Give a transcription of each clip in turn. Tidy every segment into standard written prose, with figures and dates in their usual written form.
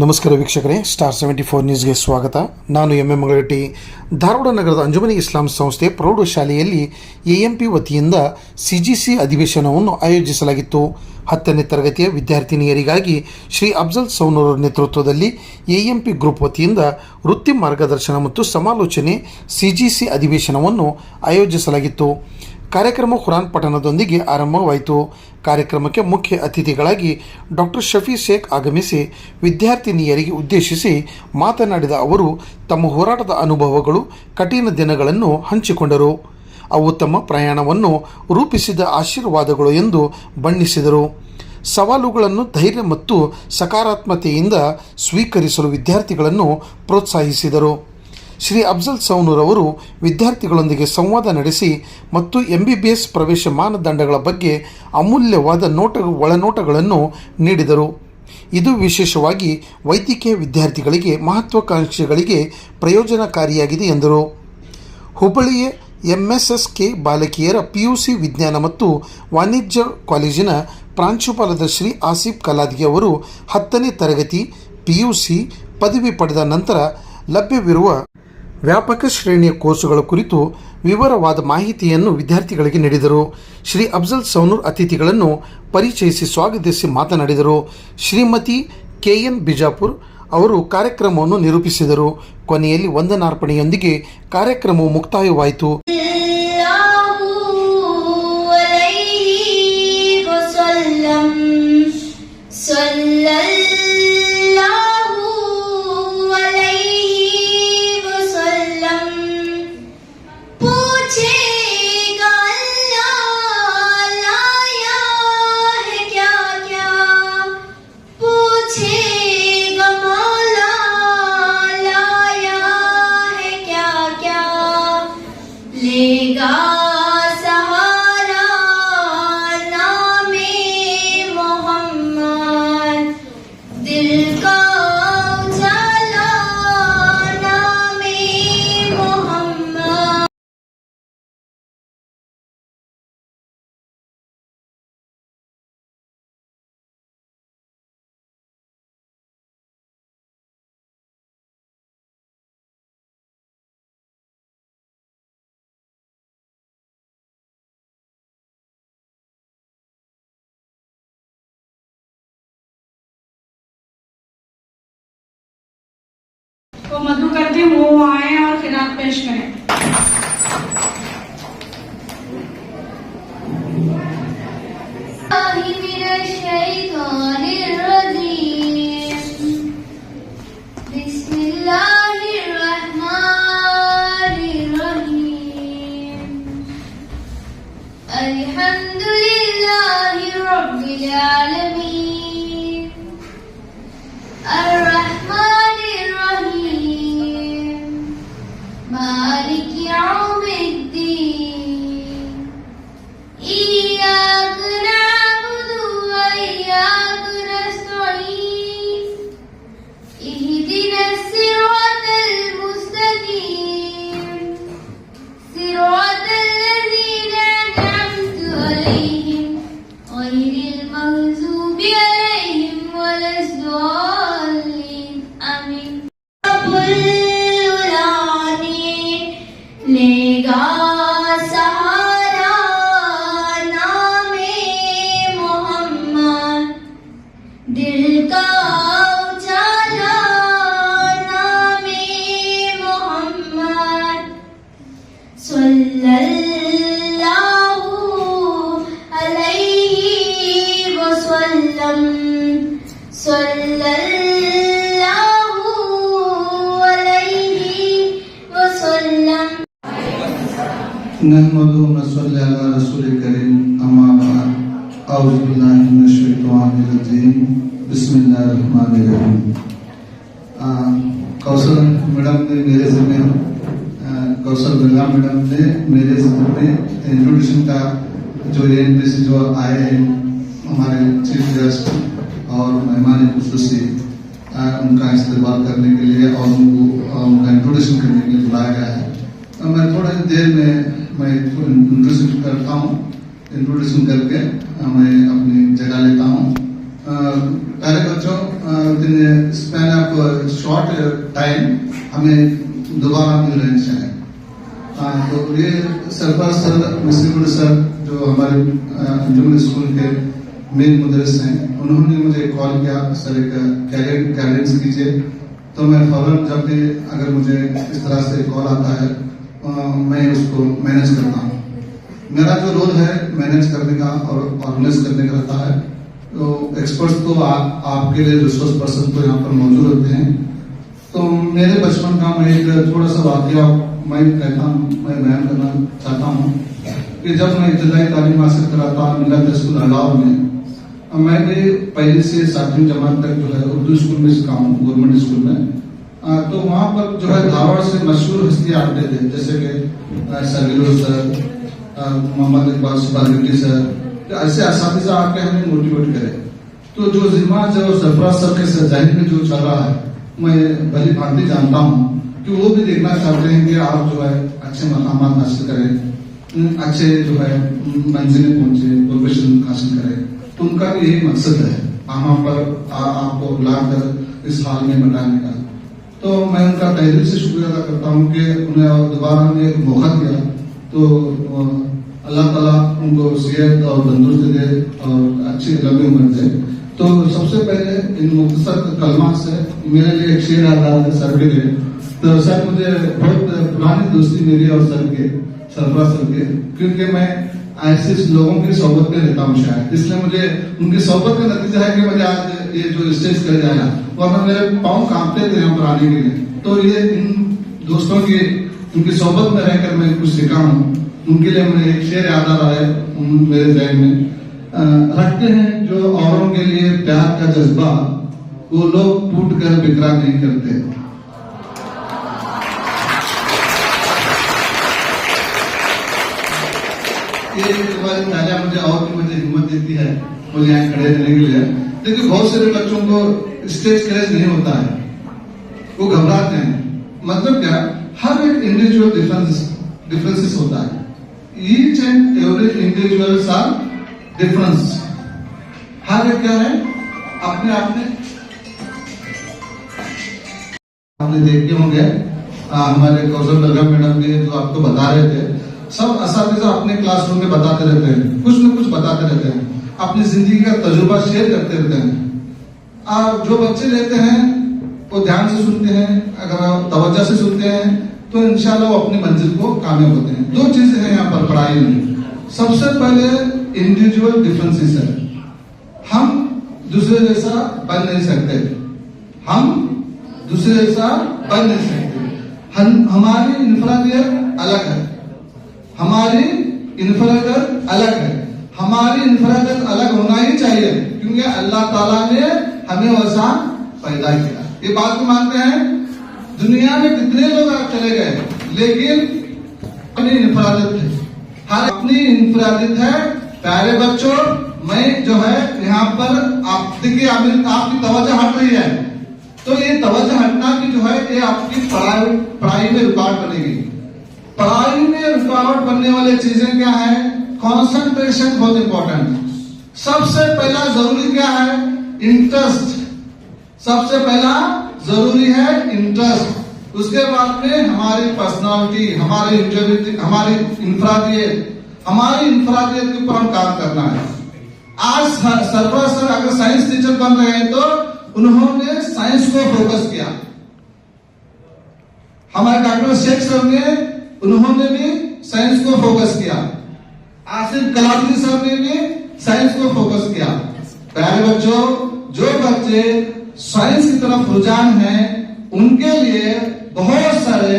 ನಮಸ್ಕಾರ ವೀಕ್ಷಕರೇ, ಸ್ಟಾರ್ 74 ನ್ಯೂಸ್ಗೆ ಸ್ವಾಗತ. ನಾನು ಎಂ ಮಂಗಳಗಟ್ಟಿ. ಧಾರವಾಡ ನಗರದ ಅಂಜುಮನಿ ಇಸ್ಲಾಂ ಸಂಸ್ಥೆ ಪ್ರೌಢಶಾಲೆಯಲ್ಲಿ ಎಎಂಪಿ ವತಿಯಿಂದ ಸಿಜಿಸಿ ಅಧಿವೇಶನವನ್ನು ಆಯೋಜಿಸಲಾಗಿತ್ತು. 10ನೇ ತರಗತಿಯ ವಿದ್ಯಾರ್ಥಿನಿಯರಿಗಾಗಿ ಶ್ರೀ ಅಫ್ಜಲ್ ಸೌನೂರ್ ನೇತೃತ್ವದಲ್ಲಿ ಎಎಂಪಿ ಗ್ರೂಪ್ ವತಿಯಿಂದ ವೃತ್ತಿ ಮಾರ್ಗದರ್ಶನ ಮತ್ತು ಸಮಾಲೋಚನೆ ಸಿಜಿಸಿ ಅಧಿವೇಶನವನ್ನು ಆಯೋಜಿಸಲಾಗಿತ್ತು. ಕಾರ್ಯಕ್ರಮ ಕುರಾನ್ ಪಠಣದೊಂದಿಗೆ ಆರಂಭವಾಯಿತು. ಕಾರ್ಯಕ್ರಮಕ್ಕೆ ಮುಖ್ಯ ಅತಿಥಿಗಳಾಗಿ ಡಾಕ್ಟರ್ ಶಫಿ ಶೇಖ್ ಆಗಮಿಸಿ ವಿದ್ಯಾರ್ಥಿನಿಯರಿಗೆ ಉದ್ದೇಶಿಸಿ ಮಾತನಾಡಿದ ಅವರು ತಮ್ಮ ಹೋರಾಟದ ಅನುಭವಗಳು, ಕಠಿಣ ದಿನಗಳನ್ನು ಹಂಚಿಕೊಂಡರು. ಅವು ತಮ್ಮ ಪ್ರಯಾಣವನ್ನು ರೂಪಿಸಿದ ಆಶೀರ್ವಾದಗಳು ಎಂದು ಬಣ್ಣಿಸಿದರು. ಸವಾಲುಗಳನ್ನು ಧೈರ್ಯ ಮತ್ತು ಸಕಾರಾತ್ಮಕತೆಯಿಂದ ಸ್ವೀಕರಿಸಲು ವಿದ್ಯಾರ್ಥಿಗಳನ್ನು ಪ್ರೋತ್ಸಾಹಿಸಿದರು. ಶ್ರೀ ಅಫ್ಜಲ್ ಸೌನೂರ್ ಅವರು ವಿದ್ಯಾರ್ಥಿಗಳೊಂದಿಗೆ ಸಂವಾದ ನಡೆಸಿ ಮತ್ತು MBBS ಪ್ರವೇಶ ಮಾನದಂಡಗಳ ಬಗ್ಗೆ ಅಮೂಲ್ಯವಾದ ಒಳನೋಟಗಳನ್ನು ನೀಡಿದರು. ಇದು ವಿಶೇಷವಾಗಿ ವೈದ್ಯಕೀಯ ವಿದ್ಯಾರ್ಥಿಗಳಿಗೆ, ಮಹತ್ವಾಕಾಂಕ್ಷಿಗಳಿಗೆ ಪ್ರಯೋಜನಕಾರಿಯಾಗಿದೆ ಎಂದರು. ಹುಬ್ಬಳ್ಳಿಯ MSSK ಬಾಲಕಿಯರ PUC ವಿಜ್ಞಾನ ಮತ್ತು ವಾಣಿಜ್ಯ ಕಾಲೇಜಿನ ಪ್ರಾಂಶುಪಾಲದ ಶ್ರೀ ಆಸಿಫ್ ಕಲಾದ್ಗಿ ಅವರು 10ನೇ ತರಗತಿ PUC ಪದವಿ ಪಡೆದ ನಂತರ ಲಭ್ಯವಿರುವ ವ್ಯಾಪಕ ಶ್ರೇಣಿಯ ಕೋರ್ಸುಗಳ ಕುರಿತು ವಿವರವಾದ ಮಾಹಿತಿಯನ್ನು ವಿದ್ಯಾರ್ಥಿಗಳಿಗೆ ನೀಡಿದರು. ಶ್ರೀ ಅಫ್ಜಲ್ ಸೌನೂರ್ ಅತಿಥಿಗಳನ್ನು ಪರಿಚಯಿಸಿ ಸ್ವಾಗತಿಸಿ ಮಾತನಾಡಿದರು. ಶ್ರೀಮತಿ KN ಬಿಜಾಪುರ್ ಅವರು ಕಾರ್ಯಕ್ರಮವನ್ನು ನಿರೂಪಿಸಿದರು. ಕೊನೆಯಲ್ಲಿ ವಂದನಾರ್ಪಣೆಯೊಂದಿಗೆ ಕಾರ್ಯಕ್ರಮವು ಮುಕ್ತಾಯವಾಯಿತು. तो मधु करती हूँ, वो आए और खिरात पेश करें. अल्हम्दुलिल्लाहि रब्बिल आलमीन अर्रहमानिर रहीम मालिकि यौमिद्दीन इय्याक नअबुदु व इय्याक नस्तईन इहदिनस सिरातल मुस्तकीम सिरातल लज़ीना अन'अमत अलैहिम गैरिल मग़ज़ूबि अलैहिम वलज़्ज़ालिन. आमीन. लेगा सहारा नामे मोहम्मद, दिल का उजाला नामे मोहम्मद, सल्लल्लाहु अलैहि वसल्लम, सल्लल्लाहु अलैहि वसल्लम. नहमदुहु व नसल्ली अला रसूलिल करीम. अम्मा बाद. औज़ु बिल्लाहि मिनश शैतानिर रजीम. बिस्मिल्लाहिर रहमानिर रहीम. कौशल मैडम ने मेरे ज़िम्मे कौशल बिरला मैडम ने मेरे ज़िम्मे इंट्रोडक्शन का जो ANP से जो आए हैं हमारे चीफ गेस्ट और मेहमान खुसूसी उनका इस्तेमाल करने के लिए और उनका इंट्रोडक्शन करने के लिए बुलाया गया है. मैं थोड़ी देर में मैं इंट्रोडक्शन करता हूँ. इंट्रोडक्शन करके मैं अपनी जगह लेता हूँ. पहले बच्चों within a span of a short time हमें दोबारा मिल रहे हैं शायद। तो ये सरफराज सर, मिस्टर सर जो हमारे अंजुमन स्कूल के मेन मुदरिस हैं, उन्होंने मुझे कॉल किया, सर एक गाइडेंस कीजिए। तो मैं फौरन जब भी अगर मुझे इस तरह से कॉल आता है मैं उसको मैनेज करता हूँ। मेरा जो रोल है मैनेज करने का और ऑर्गेनाइज करने का रहता है। तो एक्सपर्ट्स तो आपके लिए रिसोर्स पर्सन तो यहाँ पर मौजूद होते हैं। तो मेरे बचपन का मैं एक थोड़ा सा वाकया मैं कहता हूँ, मैं बयान करना चाहता हूँ कि जब मैं इब्तदाई तालीम हासिल कराता मिलत स्कूल अलाव में, मैं भी पहली से 7वीं जमात तक जो है उर्दू स्कूल में सीखा हूँ, गवर्नमेंट स्कूल में। तो वहाँ पर जो है धारवाड़ से मशहूर हस्तियाँ आते थे, जैसे कि सर सर, मोहम्मद इकबाल सुबागटी सर, ऐसे असातिज़ा आके हमें मोटिवेट करे। तो जो जिम्मा जो सरफराज सर के जहन में जो चल रहा है, मैं भली भांति जानता हूँ कि वो भी देखना चाहते हैं कि आप जो है अच्छे मकामात हासिल करें, अच्छे जो है मंजिलें पहुंचे, प्रोफेशन हासिल करें। तो उनका भी यही मकसद है यहाँ पर आपको लाकर इस हाल में बताने का। तो मैं उनका तहे दिल से शुक्रिया अदा करता हूँ कि उन्हें दोबारा ने एक मौका दिया। तो अल्लाह ताला उनको सेहत और तंदुरुस्ती दे और अच्छी लंबी उम्र दे। तो सबसे पहले इन मुख्तसर कलमात से मेरे लिए एक शेर आता है सर के लिए। तो सर मुझे बहुत पुरानी दोस्ती मेरी और सर के, सरफराज सर के, क्योंकि मैं ऐसे लोगों की सोहबत में रहता हूँ शायद, इसलिए मुझे उनकी सोहबत का नतीजा है कि मुझे आज ये जो स्टेज कर जाएगा, वरना मेरे पाँव कांपते थे यहाँ पर आने के लिए। तो ये इन दोस्तों की उनकी सोहबत में रहकर मैं कुछ सीखा हूँ। उनके लिए मुझे एक शेर याद आ रहा है मेरे जहन में। रखते हैं जो औरों के लिए प्यार का जज्बा, वो लोग टूट कर बिखरा नहीं करते। ये तुम्हारी तालियां मुझे और भी मुझे हिम्मत देती है मुझे यहाँ खड़े रहने के लिए। देखिए बहुत सारे बच्चों को स्टेज क्रेज नहीं होता है, वो घबराते हैं। मतलब क्या, हर एक इंडिविजुअल डिफरेंसेस होता है। Each and every individuals are difference. हर एक क्या है अपने आपने देखे होंगे हमारे कौशल बेगम मैडम ने जो आपको बता रहे थे, सब असातिज़ा अपने क्लासरूम में बताते रहते हैं, कुछ न कुछ बताते रहते हैं, अपनी जिंदगी का तजुर्बा शेयर करते रहते हैं। और जो बच्चे रहते हैं वो ध्यान से सुनते हैं, अगर तवज्जो से सुनते हैं तो इंशाल्लाह वो अपनी मंजिल को कामयाब होते हैं। दो चीजें हैं यहाँ पर पढ़ाई में। सबसे पहले इंडिविजुअल डिफरेंसेस है। हम दूसरे जैसा बन नहीं सकते, हम दूसरे जैसा बन नहीं सकते। हमारी इनफरादियत अलग है, हमारी इनफरादियत अलग है। हमारी इनफरादियत अलग होना ही चाहिए, क्योंकि अल्लाह ताला ने हमें वैसा पैदा किया। ये बात को मानते हैं। दुनिया में कितने लोग आप चले गए, लेकिन अपनी इनफरादियत है, हर अपनी इनफरादियत है। प्यारे बच्चों, मैं जो है यहाँ पर आप देखिए आपकी तवज्जो हट रही है, तो ये तवज्जो हटना भी जो है ये आपकी पढ़ाई में रुकावट बनेगी। पढ़ाई में रुकावट बनने वाली चीजें क्या है? कंसंट्रेशन बहुत इंपॉर्टेंट है। सबसे पहला जरूरी क्या है? इंटरेस्ट। सबसे पहला जरूरी है इंटरेस्ट। उसके बाद में हमारी पर्सनालिटी, हमारी इंडिविजुअलिटी, हमारी इंफरादियत के ऊपर हम काम करना है। आज सरफराज सर अगर साइंस टीचर बन रहे हैं तो उन्होंने साइंस को फोकस किया। हमारे डॉक्टर शेख सर ने उन्होंने भी साइंस को फोकस किया। आसिफ कलामी सर ने भी साइंस को फोकस किया। प्यारे बच्चों, जो बच्चे साइंस की तरफ रुझान है उनके लिए बहुत सारे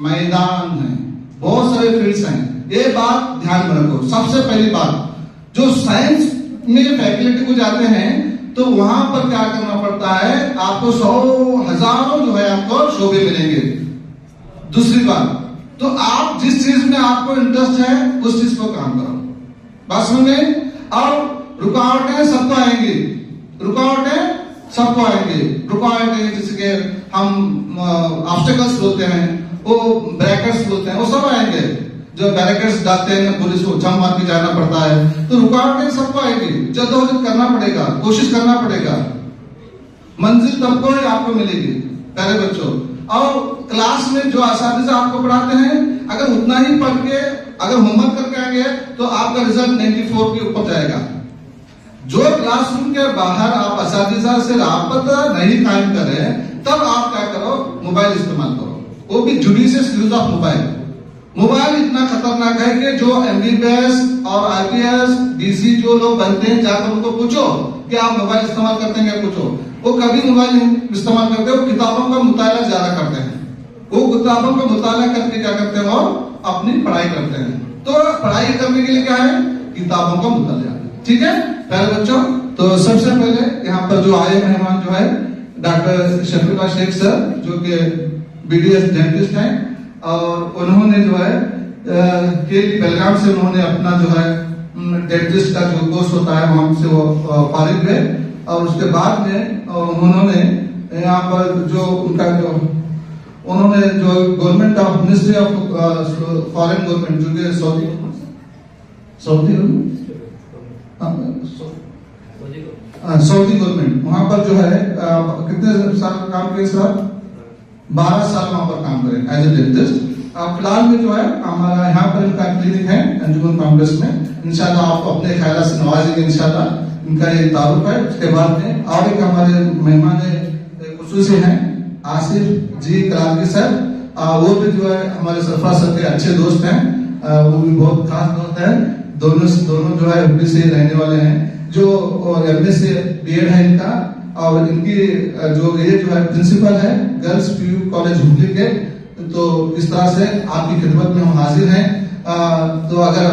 मैदान हैं, बहुत सारे फील्ड्स हैं। ये बात ध्यान में रखो। सबसे पहली बात, जो साइंस में फैकल्टी को जाते हैं तो वहां पर क्या करना पड़ता है? आपको 100 हजारों जो है आपको शोबे मिलेंगे। दूसरी बात, तो आप जिस चीज में आपको इंटरेस्ट है उस चीज को काम करो। बात समझ में? और रुकावटें सबको आएंगी, रुकावटें जैसे कि हम ऑब्स्टेकल्स बोलते हैं, वो ब्रैकेट्स बोलते हैं, वो सब आएंगे। जो बैरिकेड्स डालते हैं पुलिस को जम मार के जाना पड़ता है, तो रुकावटें सबको आएगी। जद्दोजहद करना पड़ेगा, कोशिश करना पड़ेगा। मंजिल तबको ही आपको मिलेगी प्यारे बच्चों। और क्लास में जो असातिज़ा आपको पढ़ाते हैं, अगर उतना ही पढ़ के अगर होमवर्क करके आएंगे तो आपका रिजल्ट 94 के ऊपर जाएगा। जो क्लासरूम के बाहर आप असातिज़ा से राबता नहीं कायम करें, तब आप क्या करो, मोबाइल इस्तेमाल करो, वो भी judicious use of mobile. Mobile इतना खतरनाक है कि जो MBBS और IPS DC जो लोग बनते हैं, जाकर उनको पूछो कि आप मोबाइल इस्तेमाल करते हैं क्या, पूछो, वो कभी मोबाइल नहीं इस्तेमाल करते, वो किताबों का मुताला ज्यादा करते हैं। वो किताबों का मुताला करके क्या करते हैं, और अपनी पढ़ाई करते हैं। तो पढ़ाई करने के लिए क्या है, किताबों का मुताला। ठीक है प्यारे बच्चों, तो सबसे पहले यहाँ पर जो आए मेहमान जो है डॉक्टर शफीउल्लाह शेख सर, जो कि BDS डेंटिस्ट हैं, और उन्होंने जो है KLE बेलगाम से उन्होंने अपना जो है डेंटिस्ट का जो कोर्स होता है वहां से वो फारिग हुए। और उसके बाद में उन्होंने यहाँ पर जो उनका जो उन्होंने जो government of ministry of foreign government, जो कि सऊदी गवर्नमेंट, वहां पर जो है कितने साल काम किए सर, 12 साल वहां पर काम करें एज ए डेंटिस्ट। फिलहाल में जो है हमारा यहाँ पर इनका क्लिनिक है अंजुमन कांग्रेस में। इंशाल्लाह आपको अपने ख्याल से नवाजेंगे, इंशाल्लाह इनका ये तारुफ है। उसके बाद में और एक हमारे मेहमान खुसूसी हैं आसिफ जी कराची सर, वो भी जो है हमारे सरफराज सर के अच्छे दोस्त हैं, वो भी बहुत खास दोस्त हैं। दोनों जो है UP से रहने वाले हैं, जो MSc BEd है इनका, और इनकी जो ये जो है प्रिंसिपल है गर्ल्स PU कॉलेज हुगली के। तो इस तरह से आपकी खिदमत में हम हाजिर हैं। तो अगर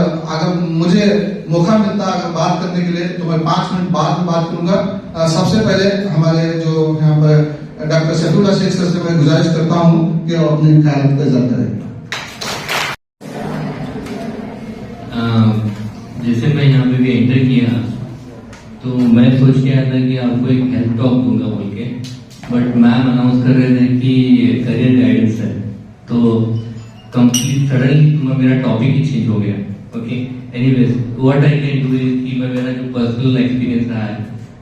मुझे मौका मिलता अगर बात करने के लिए, तो मैं 5 मिनट बाद में बात करूंगा। सबसे पहले हमारे जो यहाँ पर डॉक्टर शफीउल्लाह शेख सर से मैं गुजारिश करता हूँ कि वो अपने ख्याल का इज़हार करें। जैसे मैं यहाँ पे भी एंटर किया, तो मैं सोच के आया था कि आपको एक हेल्थ टॉक दूंगा बोल के, बट मैम अनाउंस कर रहे थे कि करियर गाइडेंस है, तो कंप्लीट सडनली मेरा टॉपिक ही चेंज हो गया। Okay, anyways what I can do is कि मैं मेरा जो पर्सनल एक्सपीरियंस रहा है,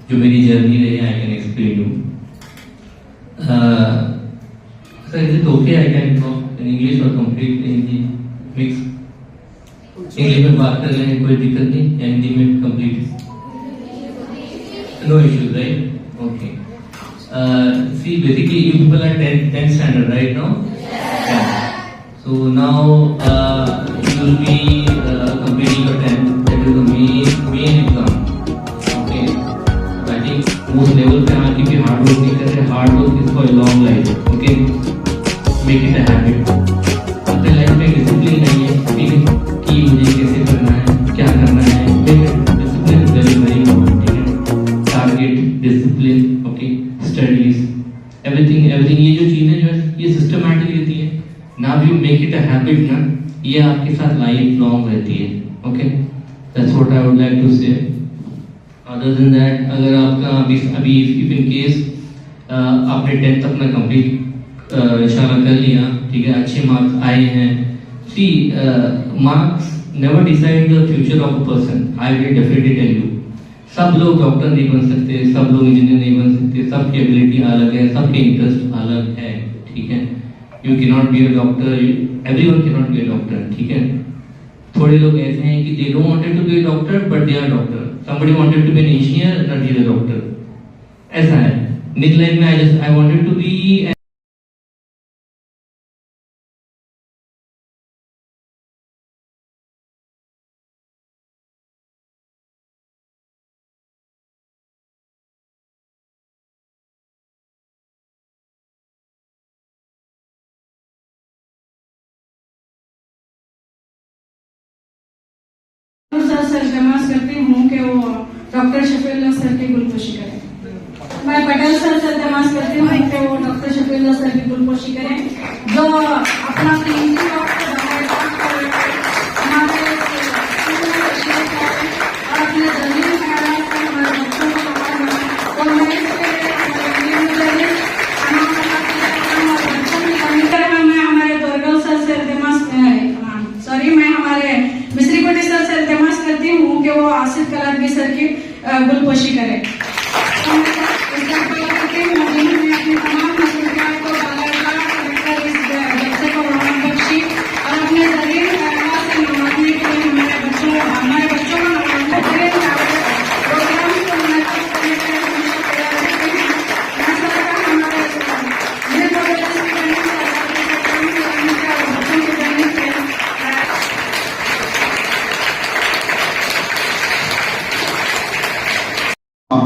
जो मेरी जर्नी रही है, I can explain you. Sir is it okay I can talk in English और कंप्लीट हिंदी मिक्स? इंग्लिश में बात कर रहे हैं, कोई दिक्कत नहीं, या हिंदी में complete? No issues, right? Okay. See, basically, you people are 10th standard, right now? Yeah. So now you will be completing your 10th. That is the main exam. Okay. I think most level पे आके भी hard work नहीं कर रहे. Hard work is for a long life. Okay. Make it a habit. अपने life में discipline नहीं है, ठीक है? कि मुझे कैसे करना है, क्या करना है, discipline very very important. Discipline, okay, studies, everything ये जो चीजें जो है ये सिस्टमैटिक रहती है ना, भी मेक इट अ हैबिट ना, ये आपके साथ लाइफ लॉन्ग रहती है। Okay, that's what I would like to say. Other than that, अगर आपका अभी इफ इन केस आपने 10th अपना कंप्लीट इंशाल्लाह कर लिया, ठीक है, अच्छे मार्क्स आए हैं, see marks never decide the future of a person. I will definitely tell you, सब लोग डॉक्टर नहीं बन सकते, सब लोग इंजीनियर नहीं बन सकते, सबकी एबिलिटी अलग है, सबके इंटरेस्ट अलग है, ठीक है? You can not be a doctor, everyone can not be a doctor, ठीक है? थोड़े लोग ऐसे हैं कि they don't wanted to be a doctor but they are doctor, somebody wanted to be an engineer not be a doctor, ऐसा है। Mid life में I wanted to be sir दरख्वास्त करती हूँ कि वो डॉक्टर शफीउल्लाह सर की गुलपोशी करें। मैं पटेल सर से दरख्वास्त करती हूँ कि वो डॉक्टर शफीउल्लाह सर की गुलपोशी करें, जो अपना कीमती वक्त हमारे और अपने जमीन ख्याल से हमारे बच्चों को पढ़ाना, और मैं मैं हमारे दुर्गल सर से मैं हमारे मिस्री कोटी सर से इल्तिमास करती हूँ कि वो आसिफ कलादगी सर की गुलपोशी करें।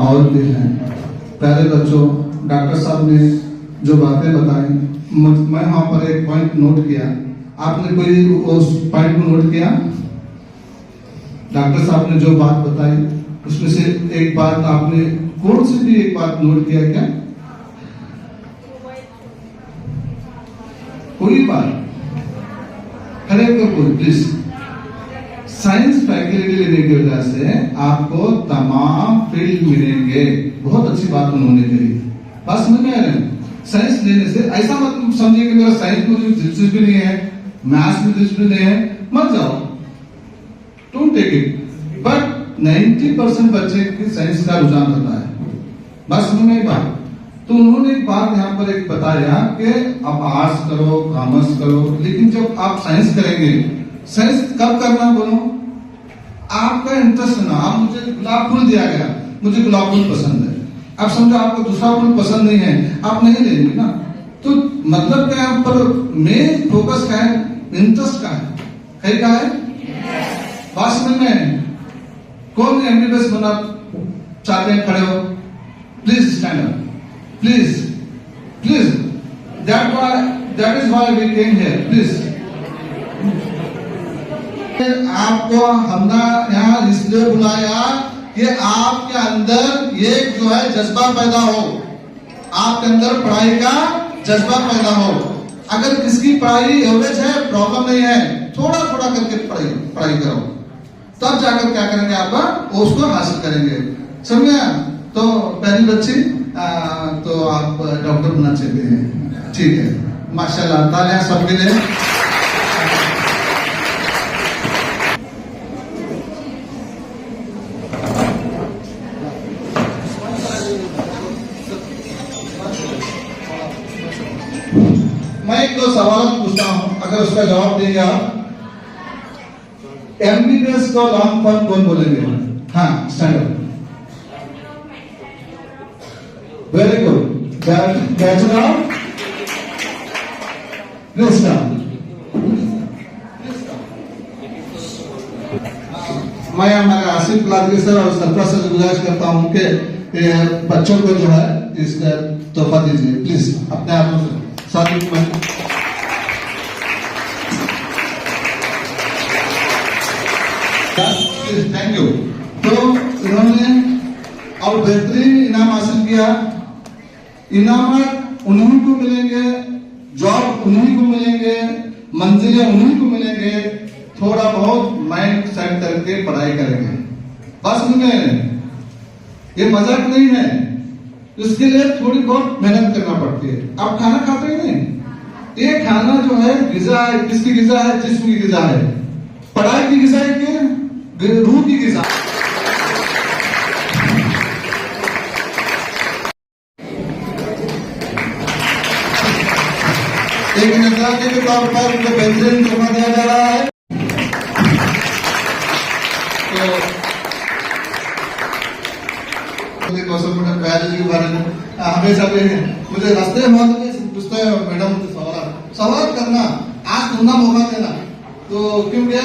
और भी हैं। प्यारे बच्चों, डॉक्टर साहब ने जो बातें बताई, मैं वहां पर एक पॉइंट नोट किया। आपने कोई उस पॉइंट को नोट किया? डॉक्टर साहब ने जो बात बताई उसमें से एक बात आपने कौन सी भी एक बात नोट किया क्या? कोई बात हर एक को प्लीज। साइंस फैकल्टी लेने की वजह से आपको तमाम फील्ड मिलेंगे। बहुत अच्छी बात उन्होंने कही, बस समझ में आ रहे हैं? साइंस लेने से ऐसा मत समझिए कि मेरा साइंस में दिलचस्पी नहीं है, मैथ्स में दिलचस्पी नहीं है, मत जाओ, डोंट टेक इट। बट 90% बच्चे की साइंस का रुझान रहता है। बस समझ में बात। तो उन्होंने एक बात यहाँ पर एक बताया कि आप आर्ट्स करो, कॉमर्स करो, लेकिन जब आप साइंस करेंगे, साइंस कब करना बोलो? आपका इंटरेस्ट ना। आप मुझे गुलाब फूल दिया गया, मुझे गुलाब फूल पसंद है, आप समझो आपको दूसरा फूल पसंद नहीं है, आप नहीं लेंगे ना। तो मतलब क्या है, पर मेन फोकस क्या है? इंटरेस्ट का है, कहीं का है? बात समझ में? कौन एमबीबीएस बनना चाहते हैं? खड़े हो, please stand up, please please. That is why we came here, please. आपको हमने यहाँ इसलिए बुलाया कि आपके अंदर ये जो है जज्बा पैदा हो, आपके अंदर पढ़ाई का जज्बा पैदा हो। अगर किसकी पढ़ाई एवरेज है, प्रॉब्लम नहीं है, थोड़ा थोड़ा करके पढ़ाई करो, तब जाकर क्या करेंगे, आप उसको हासिल करेंगे। समझे? तो पहली बच्ची तो आप डॉक्टर बनना चाहते हैं, ठीक है, माशाल्लाह, तालियां सबके लिए। मैं एक दो सवाल पूछता हूं, अगर उसका जवाब देंगे आप। एमबीबीएस को लॉन्ग फॉर्म कौन बोलेंगे? हाँ, stand up. Very good. Bachelor मैं हमारे आसिफ लादगी सर और सरकार से गुजारिश करता हूं कि बच्चों को जो है इसका तोहफा दीजिए, प्लीज अपने हाथों से। साथ में थैंक यू। तो इन्होंने और बेहतरीन इनाम हासिल किया। इनाम उन्हीं को मिलेंगे, जॉब उन्हीं को मिलेंगे, मंजिलें उन्हीं को मिलेंगे, थोड़ा बहुत माइंड सेट करके पढ़ाई करेंगे। बस में ये मजाक नहीं है, इसके लिए थोड़ी बहुत मेहनत करना पड़ती है। आप खाना खाते हैं नहीं, ये खाना जो है गिजा है, किसकी गिजा है? जिस्म की गिजा है। पढ़ाई की गिजा है कि रूह की गिजा? एक नजराने के तौर पर उनको बेहतरीन तोहफा दिया जा रहा है। तो कौशल पहले जी के बारे में हमेशा मुझे रास्ते में पूछते हैं, मैडम मुझे सवाल करना, आज सुनना मौका देना, तो क्योंकि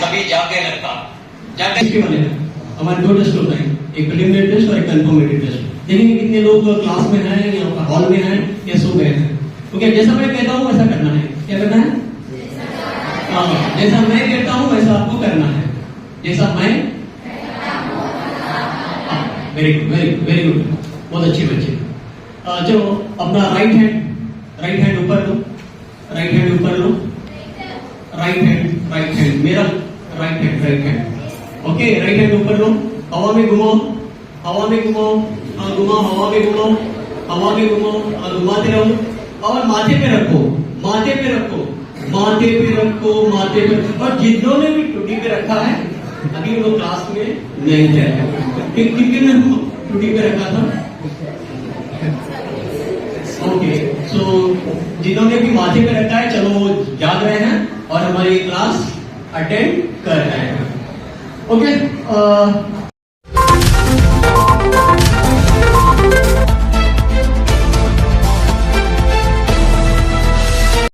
सभी जाके लगता हमारे दो टेस्ट होते हैं, एक प्रीलिमिनरी टेस्ट और एक कंफर्मेटरी टेस्ट। देखेंगे कितने लोग क्लास में हैं या हॉल में हैं या सो गए हैं। तो क्या जैसा मैं कहता हूँ वैसा करना है? क्या करना है? जैसा मैं कहता हूँ वैसा आपको करना है। जैसा मैं very good, very good, very good, बहुत अच्छे बच्चे। जो अपना राइट हैंड ऊपर लो, राइट हैंड ऊपर लो, राइट हैंड मेरा right hand okay, right hand ऊपर लो, हवा में घुमाओ, हवा में घुमाओ, घुमाओ, हवा में घुमाओ, हवा में घुमाओ, घुमाते रहो और माथे पे रखो, माथे पे रखो, माथे पे रखो, माथे पे। और जिन्होंने भी टूटी पे रखा है अभी वो क्लास में नहीं थे। किन ने टूटी पे रखा था? ओके, सो जिन्होंने भी माथे पे रखा है, चलो वो जाग रहे हैं और हमारी क्लास अटेंड कर रहे हैं। ओके,